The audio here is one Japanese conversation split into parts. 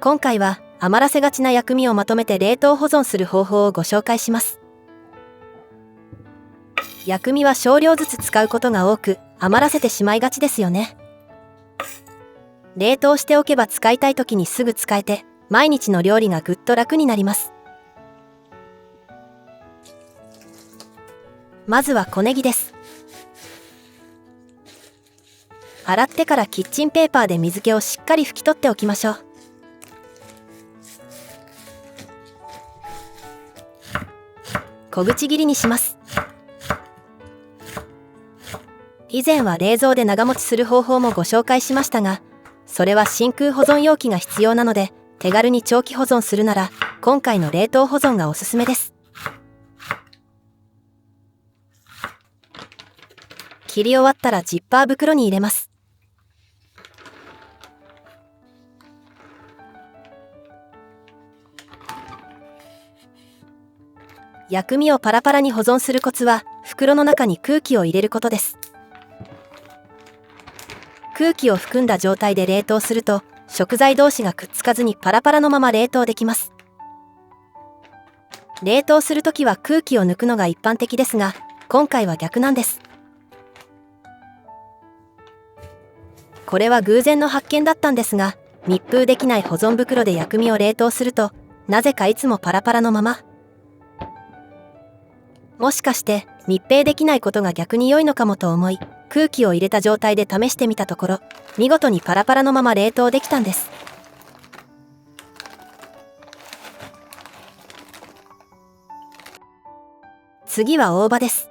今回は余らせがちな薬味をまとめて冷凍保存する方法をご紹介します。薬味は少量ずつ使うことが多く、余らせてしまいがちですよね。冷凍しておけば使いたい時にすぐ使えて、毎日の料理がぐっと楽になります。まずは小ネギです。洗ってからキッチンペーパーで水気をしっかり拭き取っておきましょう。小口切りにします。以前は冷蔵で長持ちする方法もご紹介しましたが、それは真空保存容器が必要なので、手軽に長期保存するなら今回の冷凍保存がおすすめです。切り終わったらジッパー袋に入れます。薬味をパラパラに保存するコツは、袋の中に空気を入れることです。空気を含んだ状態で冷凍すると、食材同士がくっつかずにパラパラのまま冷凍できます。冷凍するときは空気を抜くのが一般的ですが、今回は逆なんです。これは偶然の発見だったんですが、密封できない保存袋で薬味を冷凍すると、なぜかいつもパラパラのまま。もしかして密閉できないことが逆に良いのかもと思い、空気を入れた状態で試してみたところ、見事にパラパラのまま冷凍できたんです。次は大葉です。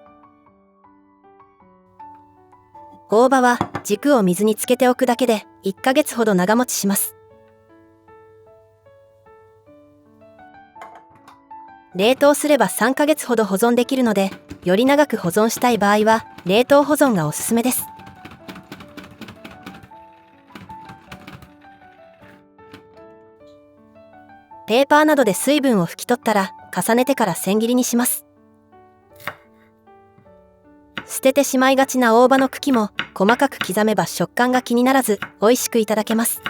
大葉は軸を水につけておくだけで1ヶ月ほど長持ちします。冷凍すれば3ヶ月ほど保存できるので、より長く保存したい場合は冷凍保存がおすすめです。ペーパーなどで水分を拭き取ったら重ねてから千切りにします。捨ててしまいがちな大葉の茎も細かく刻めば食感が気にならず美味しくいただけます。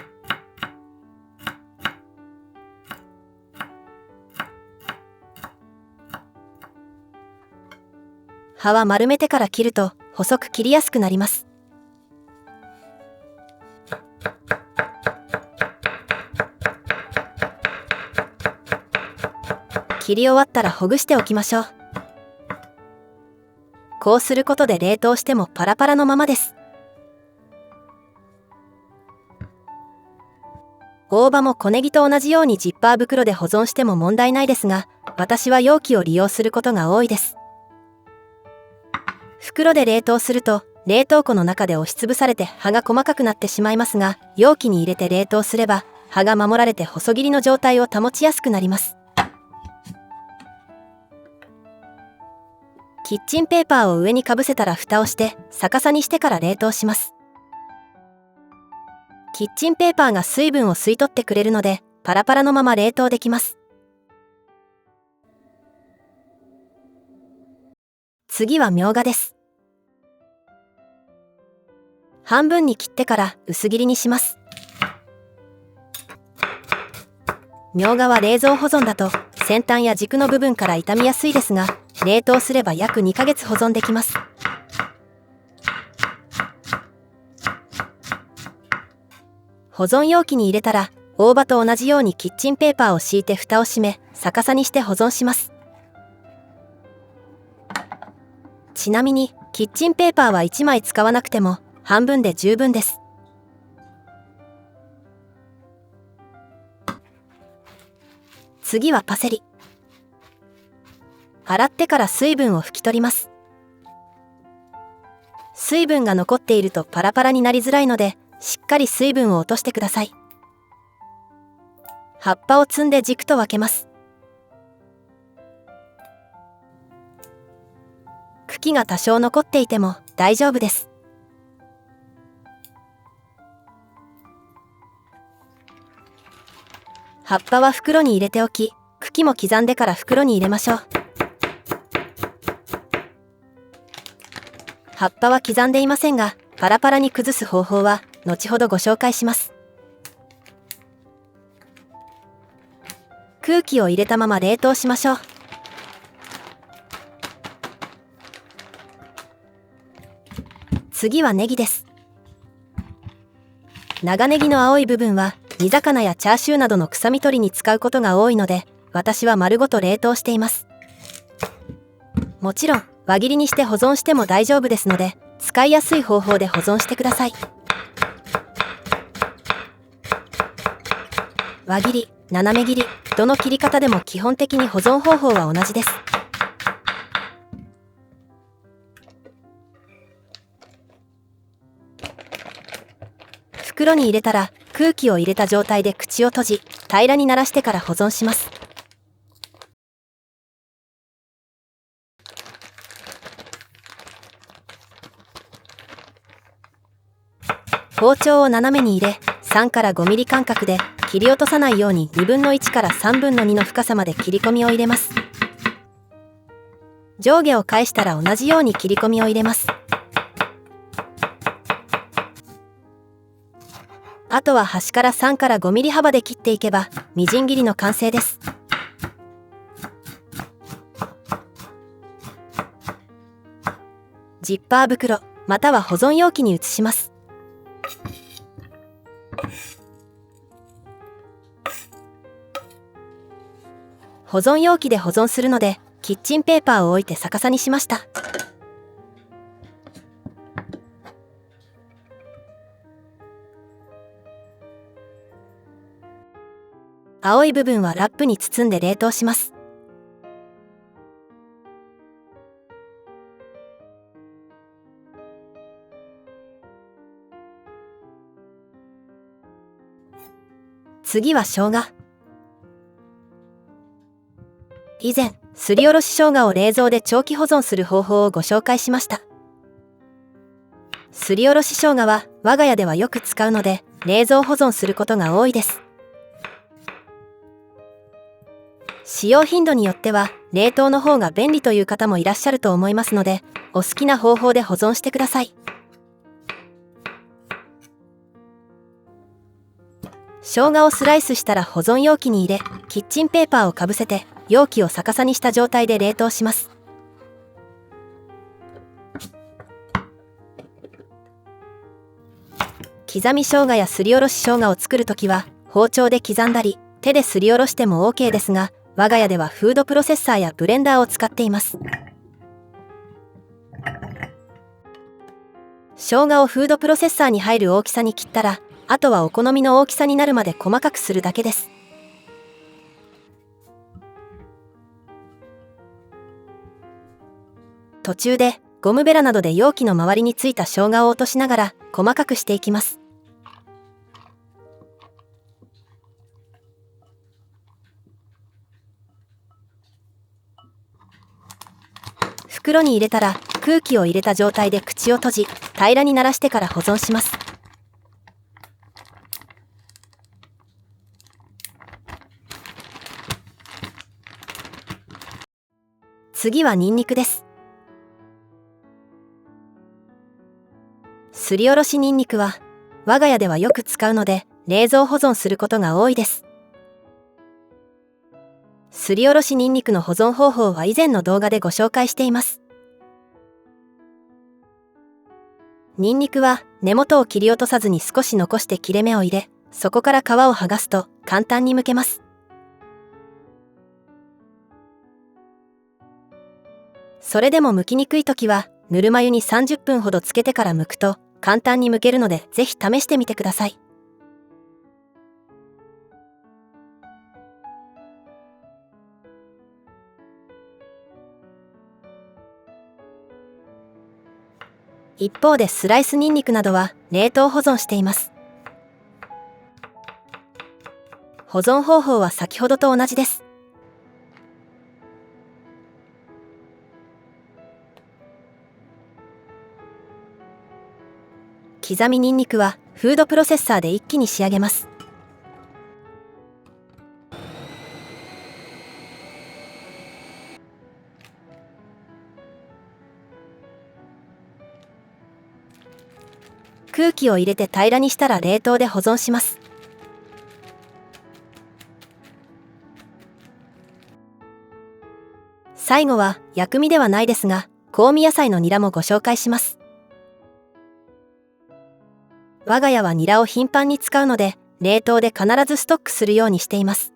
葉は丸めてから切ると細く切りやすくなります。切り終わったらほぐしておきましょう。こうすることで冷凍してもパラパラのままです。大葉も小ネギと同じようにジッパー袋で保存しても問題ないですが、私は容器を利用することが多いです。袋で冷凍すると冷凍庫の中で押しつぶされて葉が細かくなってしまいますが、容器に入れて冷凍すれば葉が守られて細切りの状態を保ちやすくなります。キッチンペーパーを上にかぶせたら蓋をして逆さにしてから冷凍します。キッチンペーパーが水分を吸い取ってくれるのでパラパラのまま冷凍できます。次はみょうがです。半分に切ってから薄切りにします。みょうがは冷蔵保存だと先端や軸の部分から傷みやすいですが、冷凍すれば約2ヶ月保存できます。保存容器に入れたら大葉と同じようにキッチンペーパーを敷いて蓋を閉め逆さにして保存します。ちなみにキッチンペーパーは1枚使わなくても半分で十分です。次はパセリ。洗ってから水分を拭き取ります。水分が残っているとパラパラになりづらいので、しっかり水分を落としてください。葉っぱを摘んで軸と分けます。茎が多少残っていても大丈夫です。葉っぱは袋に入れておき、茎も刻んでから袋に入れましょう。葉っぱは刻んでいませんが、パラパラに崩す方法は後ほどご紹介します。空気を入れたまま冷凍しましょう。次はネギです。長ネギの青い部分は煮魚やチャーシューなどの臭み取りに使うことが多いので、私は丸ごと冷凍しています。もちろん輪切りにして保存しても大丈夫ですので、使いやすい方法で保存してください。輪切り、斜め切り、どの切り方でも基本的に保存方法は同じです。袋に入れたら空気を入れた状態で口を閉じ、平らにならしてから保存します。包丁を斜めに入れ、3から5ミリ間隔で切り落とさないように1/2の1から2/3の深さまで切り込みを入れます。上下を返したら同じように切り込みを入れます。あとは端から3から5ミリ幅で切っていけばみじん切りの完成です。ジッパー袋または保存容器に移します。保存容器で保存するのでキッチンペーパーを置いて逆さにしました。青い部分はラップに包んで冷凍します。次は生姜。以前、すりおろし生姜を冷蔵で長期保存する方法をご紹介しました。すりおろし生姜は我が家ではよく使うので、冷蔵保存することが多いです。使用頻度によっては冷凍の方が便利という方もいらっしゃると思いますので、お好きな方法で保存してください。生姜をスライスしたら保存容器に入れ、キッチンペーパーをかぶせて容器を逆さにした状態で冷凍します。刻み生姜やすりおろし生姜を作るときは包丁で刻んだり手ですりおろしても OK ですが、我が家ではフードプロセッサーやブレンダーを使っています。生姜をフードプロセッサーに入る大きさに切ったら、あとはお好みの大きさになるまで細かくするだけです。途中でゴムベラなどで容器の周りについた生姜を落としながら細かくしていきます。袋に入れたら空気を入れた状態で口を閉じ、平らにならしてから保存します。次はニンニクです。すりおろしニンニクは我が家ではよく使うので冷蔵保存することが多いです。すりおろしニンニクの保存方法は以前の動画でご紹介しています。ニンニクは根元を切り落とさずに少し残して切れ目を入れ、そこから皮を剥がすと簡単に剥けます。それでも剥きにくいときはぬるま湯に30分ほどつけてから剥くと簡単に剥けるので、ぜひ試してみてください。一方でスライスニンニクなどは冷凍保存しています。保存方法は先ほどと同じです。刻みニンニクはフードプロセッサーで一気に仕上げます。空気を入れて平らにしたら冷凍で保存します。最後は薬味ではないですが、香味野菜のニラもご紹介します。我が家はニラを頻繁に使うので、冷凍で必ずストックするようにしています。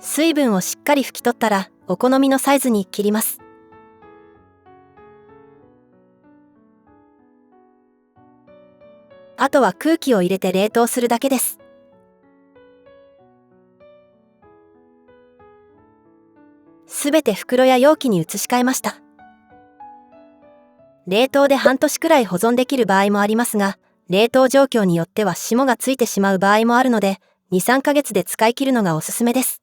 水分をしっかり拭き取ったら、お好みのサイズに切ります。あとは空気を入れて冷凍するだけです。すべて袋や容器に移し替えました。冷凍で半年くらい保存できる場合もありますが、冷凍状況によっては霜がついてしまう場合もあるので、2、3ヶ月で使い切るのがおすすめです。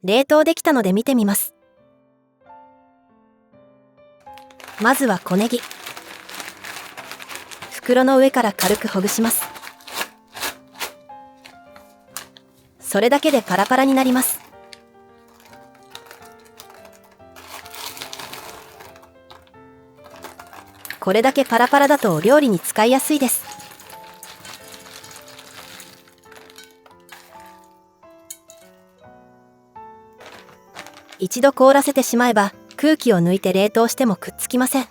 冷凍できたので見てみます。まずは小ネギ。袋の上から軽くほぐします。それだけでパラパラになります。これだけパラパラだとお料理に使いやすいです。一度凍らせてしまえば空気を抜いて冷凍してもくっつきません。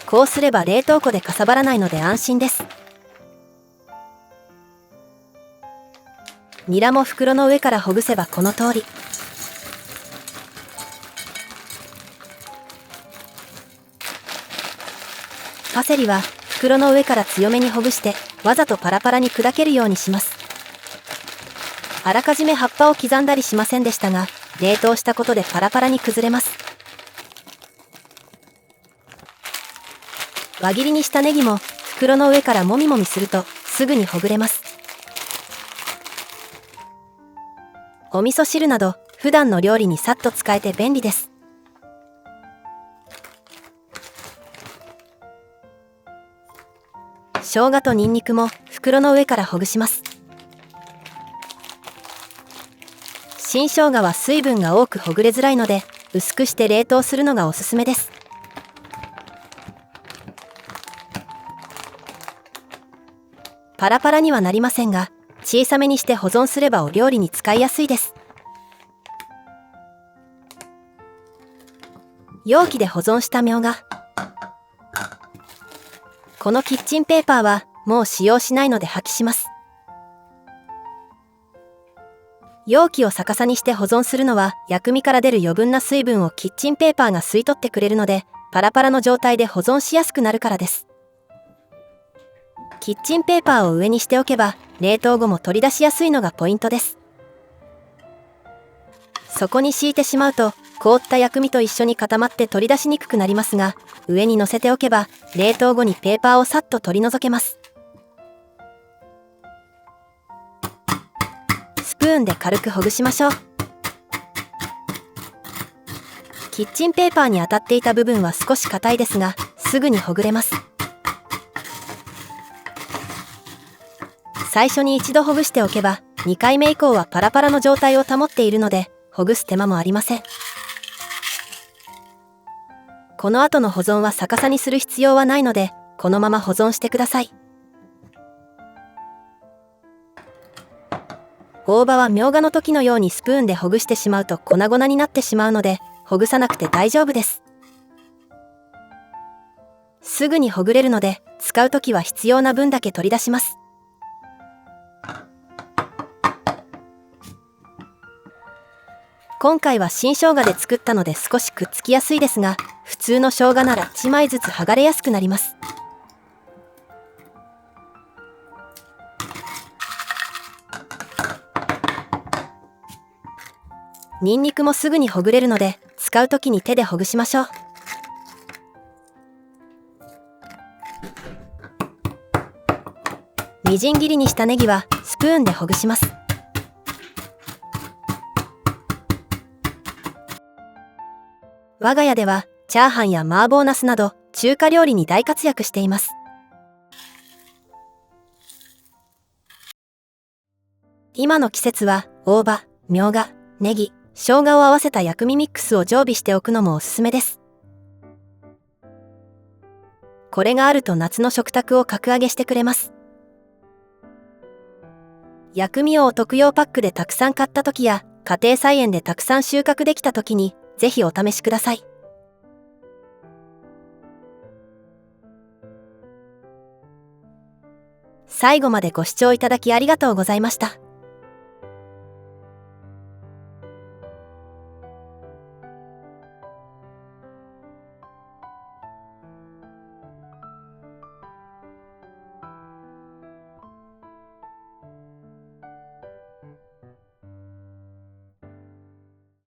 こうすれば冷凍庫でかさばらないので安心です。ニラも袋の上からほぐせばこの通り。パセリは袋の上から強めにほぐしてわざとパラパラに砕けるようにします。あらかじめ葉っぱを刻んだりしませんでしたが、冷凍したことでパラパラに崩れます。輪切りにしたネギも袋の上からもみもみするとすぐにほぐれます。お味噌汁など普段の料理にさっと使えて便利です。生姜とニンニクも袋の上からほぐします。新生姜は水分が多くほぐれづらいので、薄くして冷凍するのがおすすめです。パラパラにはなりませんが、小さめにして保存すればお料理に使いやすいです。容器で保存したみょうが。このキッチンペーパーはもう使用しないので破棄します。容器を逆さにして保存するのは薬味から出る余分な水分をキッチンペーパーが吸い取ってくれるので、パラパラの状態で保存しやすくなるからです。キッチンペーパーを上にしておけば冷凍後も取り出しやすいのがポイントです。そこに敷いてしまうと凍った薬味と一緒に固まって取り出しにくくなりますが、上に乗せておけば冷凍後にペーパーをさっと取り除けます。スプーンで軽くほぐしましょう。キッチンペーパーに当たっていた部分は少し硬いですが、すぐにほぐれます。最初に一度ほぐしておけば、2回目以降はパラパラの状態を保っているので、ほぐす手間もありません。この後の保存は逆さにする必要はないので、このまま保存してください。大葉はみょうがの時のようにスプーンでほぐしてしまうと粉々になってしまうので、ほぐさなくて大丈夫です。すぐにほぐれるので、使う時は必要な分だけ取り出します。今回は新生姜で作ったので少しくっつきやすいですが、普通の生姜なら1枚ずつ剥がれやすくなります。ニンニクもすぐにほぐれるので、使うときに手でほぐしましょう。みじん切りにしたネギはスプーンでほぐします。我が家ではチャーハンや麻婆茄子など中華料理に大活躍しています。今の季節は大葉、みょうが、ネギ、生姜を合わせた薬味ミックスを常備しておくのもおすすめです。これがあると夏の食卓を格上げしてくれます。薬味をお徳用パックでたくさん買った時や、家庭菜園でたくさん収穫できた時に、ぜひお試しください。最後までご視聴いただきありがとうございました。